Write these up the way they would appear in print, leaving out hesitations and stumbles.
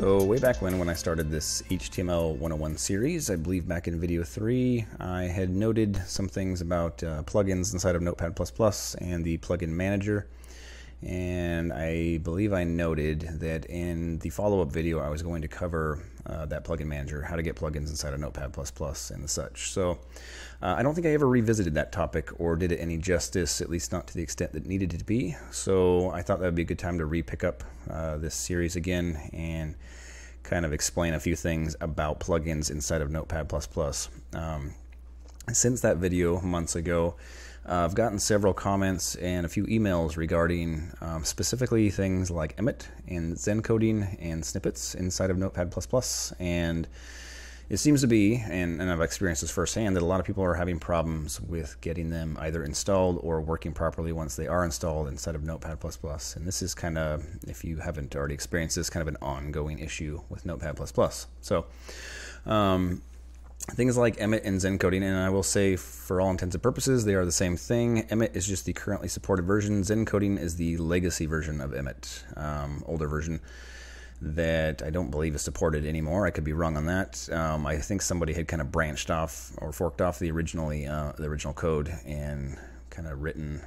So way back when I started this HTML 101 series, I believe back in video 3, I had noted some things about plugins inside of Notepad++ and the plugin manager. And I believe I noted that in the follow-up video I was going to cover that plugin manager, how to get plugins inside of Notepad++ and the such. So I don't think I ever revisited that topic or did it any justice, at least not to the extent that needed to be. So I thought that would be a good time to re-pick up this series again and kind of explain a few things about plugins inside of Notepad++. Since that video months ago, I've gotten several comments and a few emails regarding specifically things like Emmet and Zen coding and snippets inside of Notepad++, and it seems to be, and I've experienced this firsthand, that a lot of people are having problems with getting them either installed or working properly once they are installed inside of Notepad++. And this is kind of, if you haven't already experienced this, kind of an ongoing issue with Notepad++. So things like Emmet and Zen coding, and I will say for all intents and purposes they are the same thing. Emmet is just the currently supported version. Zen coding is the legacy version of Emmet, older version that I don't believe is supported anymore. I could be wrong on that. I think somebody had kind of branched off or forked off the original code and kind of written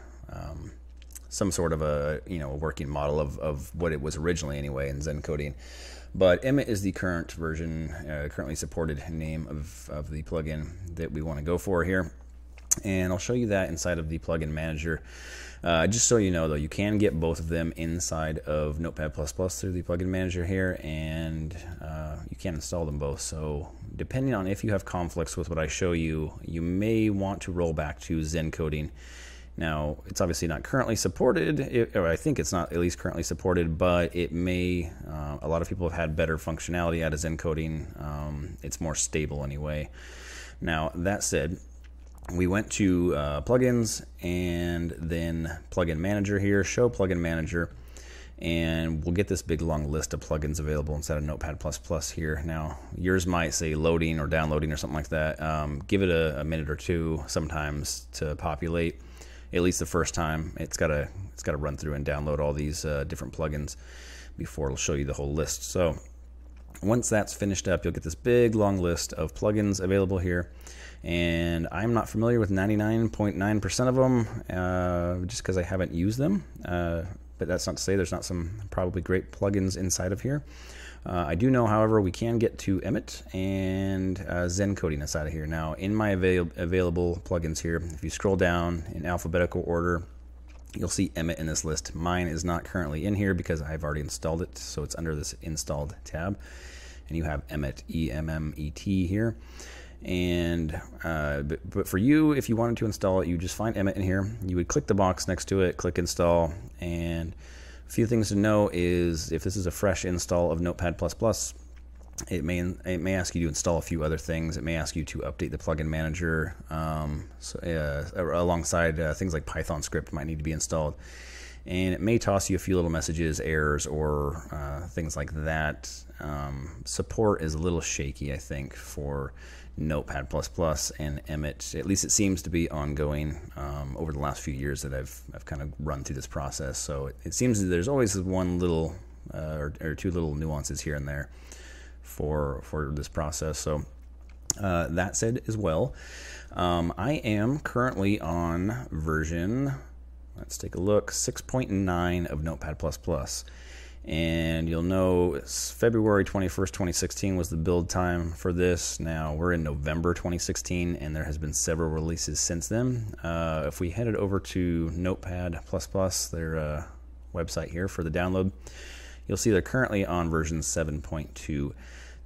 some sort of a working model of what it was originally anyway in Zen coding. But Emmet is the current version, currently supported name of the plugin that we want to go for here. And I'll show you that inside of the plugin manager. Just so you know, though, you can get both of them inside of Notepad++ through the plugin manager here, and you can install them both. So depending on if you have conflicts with what I show you, you may want to roll back to Zen coding. Now, it's obviously not currently supported, or I think it's not at least currently supported, but it may, a lot of people have had better functionality out of Zen coding. It's more stable anyway. Now, that said, we went to plugins and then plugin manager here, show plugin manager, and we'll get this big long list of plugins available inside of Notepad++ here. Now, yours might say loading or downloading or something like that. Give it a minute or two sometimes to populate. At least the first time, it's got to run through and download all these different plugins before it'll show you the whole list. So once that's finished up, you'll get this big long list of plugins available here. And I'm not familiar with 99.9% of them, just because I haven't used them. But that's not to say there's not some probably great plugins inside of here. I do know, however, we can get to Emmet and Zen coding inside of here. Now, in my available plugins here, if you scroll down in alphabetical order, you'll see Emmet in this list. Mine is not currently in here because I've already installed it, so it's under this installed tab. And you have Emmet, E-M-M-E-T here. And but for you, if you wanted to install it, you just find Emmet in here. You would click the box next to it, click install, and a few things to know is if this is a fresh install of Notepad++, it may ask you to install a few other things. It may ask you to update the plugin manager alongside things like Python script might need to be installed. And it may toss you a few little messages, errors, or things like that. Support is a little shaky, I think, for Notepad++ and Emmet. At least it seems to be ongoing over the last few years that I've kind of run through this process. So it seems that there's always one little or two little nuances here and there for this process. So that said as well, I am currently on version, let's take a look, 6.9 of Notepad++. And you'll know it's February 21st, 2016 was the build time for this. Now we're in November 2016, and there has been several releases since then. If we headed over to Notepad++, their website here for the download, you'll see they're currently on version 7.2.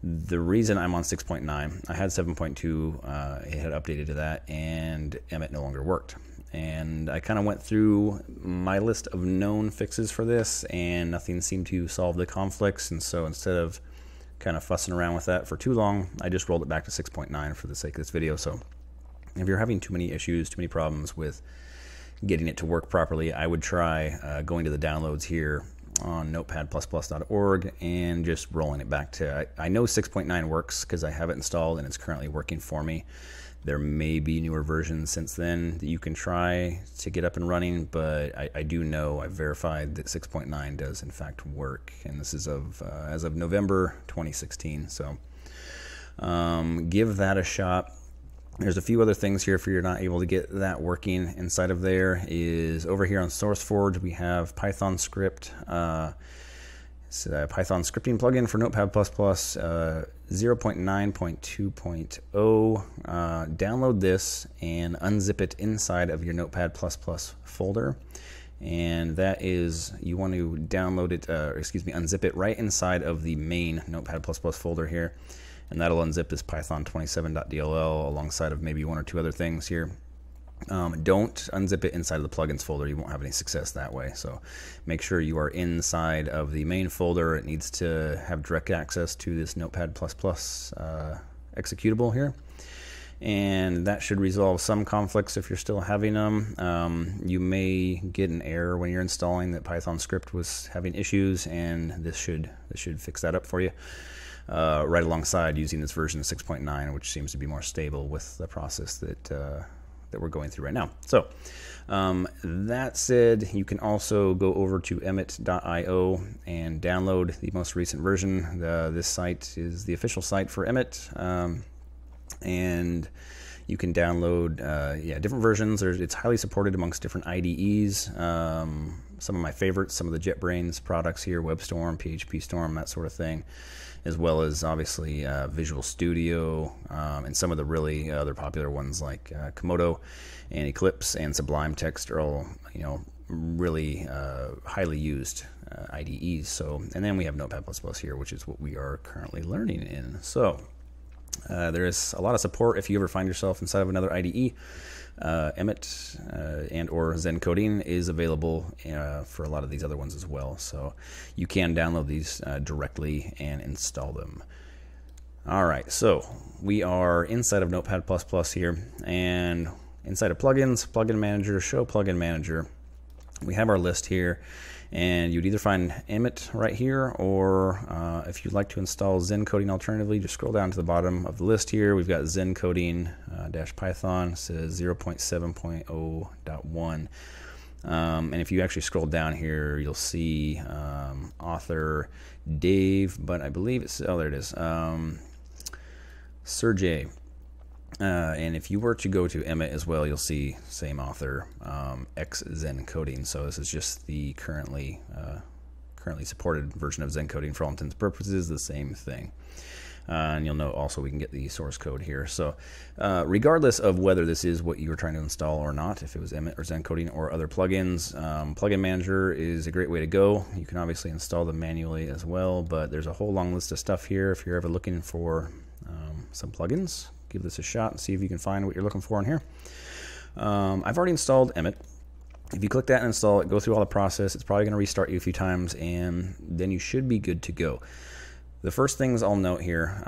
The reason I'm on 6.9, I had 7.2, it had updated to that, and Emmet no longer worked. And I kind of went through my list of known fixes for this, and nothing seemed to solve the conflicts. And so instead of kind of fussing around with that for too long, I just rolled it back to 6.9 for the sake of this video. So if you're having too many issues, too many problems with getting it to work properly, I would try going to the downloads here on notepad++.org and just rolling it back to, I know 6.9 works because I have it installed and it's currently working for me. There may be newer versions since then that you can try to get up and running, but I do know, I've verified that 6.9 does in fact work, and this is as of November 2016. So give that a shot. There's a few other things here if you're not able to get that working inside of there. Is over here on SourceForge we have Python script. It's a Python scripting plugin for Notepad++, 0.9.2.0. Download this and unzip it inside of your Notepad++ folder. And that is, you want to download it, unzip it right inside of the main Notepad++ folder here. And that'll unzip this Python 27.dll alongside of maybe one or two other things here. Don't unzip it inside of the plugins folder. You won't have any success that way. So make sure you are inside of the main folder. It needs to have direct access to this Notepad++ executable here. And that should resolve some conflicts if you're still having them. You may get an error when you're installing that Python script was having issues, and this should fix that up for you. Right alongside using this version 6.9, which seems to be more stable with the process that we're going through right now. So that said, you can also go over to emmet.io and download the most recent version. This site is the official site for Emmet, and you can download different versions. It's highly supported amongst different IDEs. Some of my favorites, some of the JetBrains products here, WebStorm, PHP Storm, that sort of thing, as well as obviously Visual Studio, and some of the really other popular ones like Komodo and Eclipse and Sublime Text are all really highly used IDEs. So, and then we have Notepad++ here, which is what we are currently learning in. So there is a lot of support if you ever find yourself inside of another IDE. Emmet and or Zencoding is available for a lot of these other ones as well, so you can download these directly and install them. Alright, so we are inside of Notepad++ here, and inside of plugins, plugin manager, show plugin manager, we have our list here, and you'd either find Emmet right here, or if you'd like to install Zencoding alternatively, just scroll down to the bottom of the list here. We've got Zencoding Python, says 0.7.0.1. And if you actually scroll down here, you'll see author Dave, but I believe it's, oh, there it is, Sergey. And if you were to go to Emmet as well, you'll see same author, X Zencoding. So this is just the currently supported version of Zencoding. For all intents and purposes, the same thing. And you'll note also we can get the source code here. So regardless of whether this is what you were trying to install or not, if it was Emmet or Zencoding or other plugins, Plugin Manager is a great way to go. You can obviously install them manually as well, but there's a whole long list of stuff here. If you're ever looking for some plugins, give this a shot and see if you can find what you're looking for in here. I've already installed Emmet. If you click that and install it, go through all the process, it's probably going to restart you a few times, and then you should be good to go. The first things I'll note here,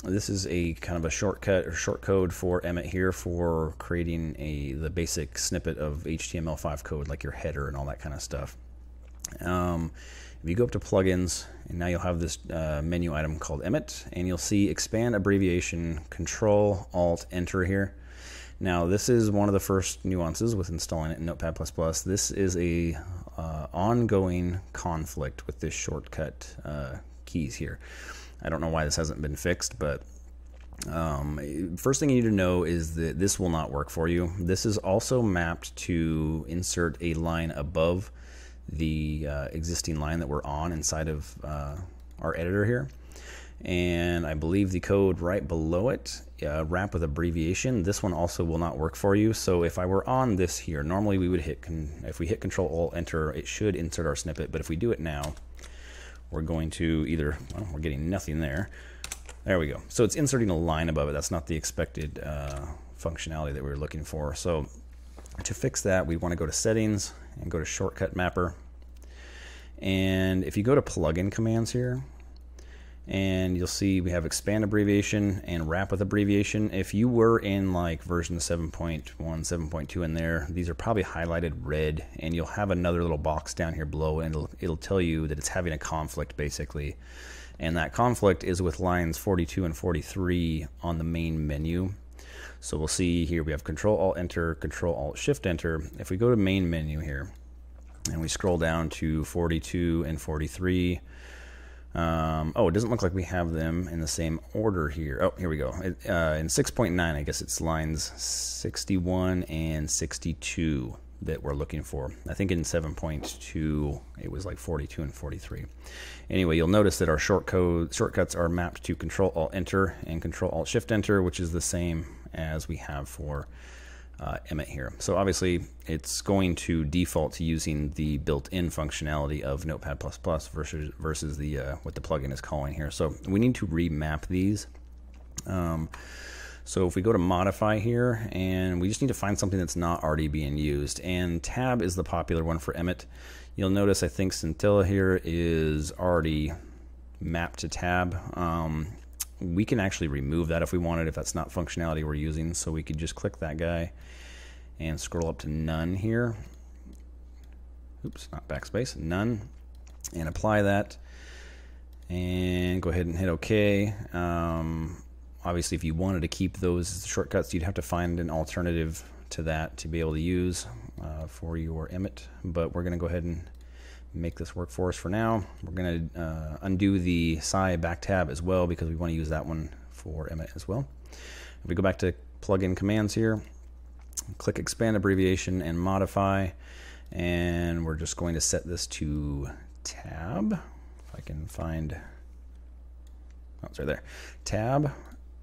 this is a kind of a shortcut or short code for Emmet here for creating the basic snippet of HTML5 code, like your header and all that kind of stuff. If you go up to plugins, and now you'll have this menu item called Emmet, and you'll see expand abbreviation, Control-Alt-Enter here. Now this is one of the first nuances with installing it in Notepad++. This is a ongoing conflict with this shortcut keys here. I don't know why this hasn't been fixed, but first thing you need to know is that this will not work for you. This is also mapped to insert a line above the existing line that we're on inside of our editor here, and I believe the code right below it, wrap with abbreviation, this one also will not work for you. So if I were on this here, normally we would hit if we hit Control-Alt-Enter, it should insert our snippet, but if we do it now, we're going to either, well, we're getting nothing there. There we go. So it's inserting a line above it. That's not the expected functionality that we were looking for. So to fix that, we want to go to Settings and go to Shortcut Mapper. And if you go to Plugin Commands here, and you'll see we have expand abbreviation and wrap with abbreviation. If you were in like version 7.1, 7.2 in there, these are probably highlighted red, and you'll have another little box down here below, and it'll tell you that it's having a conflict basically. And that conflict is with lines 42 and 43 on the main menu. So we'll see here we have Control-Alt-Enter, Control-Alt-Shift-Enter. If we go to main menu here and we scroll down to 42 and 43, oh, it doesn't look like we have them in the same order here. Oh, here we go. In 6.9, I guess it's lines 61 and 62 that we're looking for. I think in 7.2 it was like 42 and 43. Anyway, you'll notice that our shortcuts are mapped to Control-Alt-Enter and Control-Alt-Shift-Enter, which is the same as we have for Emmet here. So obviously it's going to default to using the built-in functionality of Notepad++ versus the what the plugin is calling here. So we need to remap these. So if we go to modify here, and we just need to find something that's not already being used, and tab is the popular one for Emmet. You'll notice I think scintilla here is already mapped to tab. We can actually remove that if we wanted, if that's not functionality we're using. So we could just click that guy and scroll up to none here. Oops, not backspace, none, and apply that, and go ahead and hit OK. Obviously, if you wanted to keep those shortcuts, you'd have to find an alternative to that to be able to use for your Emmet. But we're going to go ahead and make this work for us for now. We're going to undo the SCI back tab as well, because we want to use that one for Emmet as well. If we go back to plugin commands here, click expand abbreviation and modify, and we're just going to set this to tab. If I can find, oh, it's right there, tab.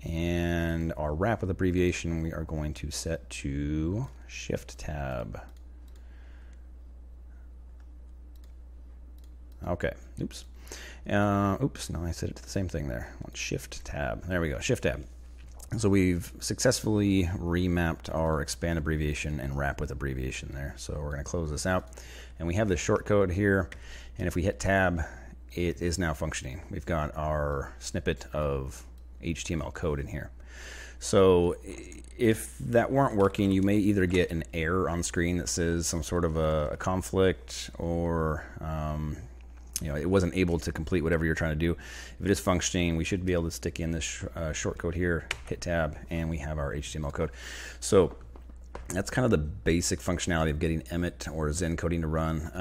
And our wrap with abbreviation we are going to set to shift tab. Okay, oops. Oops, no, I set it to the same thing there. I want shift tab. There we go, shift tab. So we've successfully remapped our expand abbreviation and wrap with abbreviation there. So we're going to close this out. And we have the shortcode here. And if we hit tab, it is now functioning. We've got our snippet of HTML code in here. So if that weren't working, you may either get an error on screen that says some sort of a conflict, or you know, it wasn't able to complete whatever you're trying to do. If it is functioning, we should be able to stick in this shortcode here, hit tab, and we have our HTML code. So that's kind of the basic functionality of getting Emmet or Zencoding to run.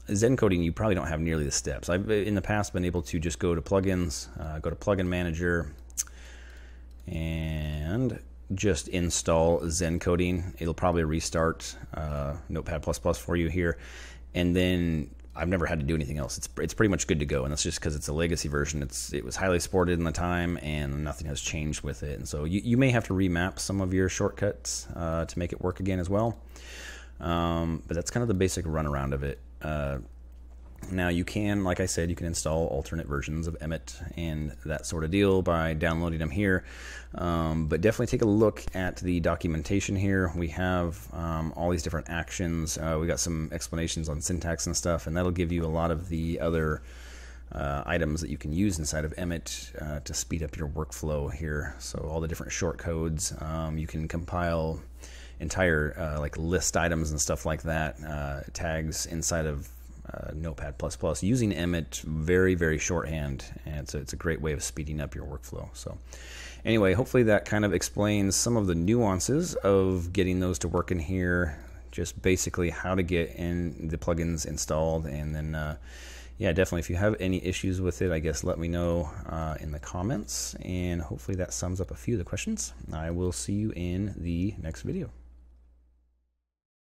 Zencoding, you probably don't have nearly the steps. I've in the past been able to just go to plugins, go to plugin manager, and just install Zencoding. It'll probably restart Notepad++ for you here, and then I've never had to do anything else. It's pretty much good to go, and that's just because it's a legacy version. It was highly supported in the time, and nothing has changed with it. And so you may have to remap some of your shortcuts to make it work again as well. But that's kind of the basic runaround of it. Now you can, like I said, you can install alternate versions of Emmet and that sort of deal by downloading them here. But definitely take a look at the documentation here. We have all these different actions. We got some explanations on syntax and stuff, and that'll give you a lot of the other items that you can use inside of Emmet to speed up your workflow here. So all the different shortcodes, you can compile entire like list items and stuff like that, tags inside of Notepad++ using Emmet, very, very shorthand, and so it's a great way of speeding up your workflow. So anyway, hopefully that kind of explains some of the nuances of getting those to work in here, just basically how to get in the plugins installed. And then yeah, definitely if you have any issues with it, I guess let me know in the comments, and hopefully that sums up a few of the questions. I will see you in the next video.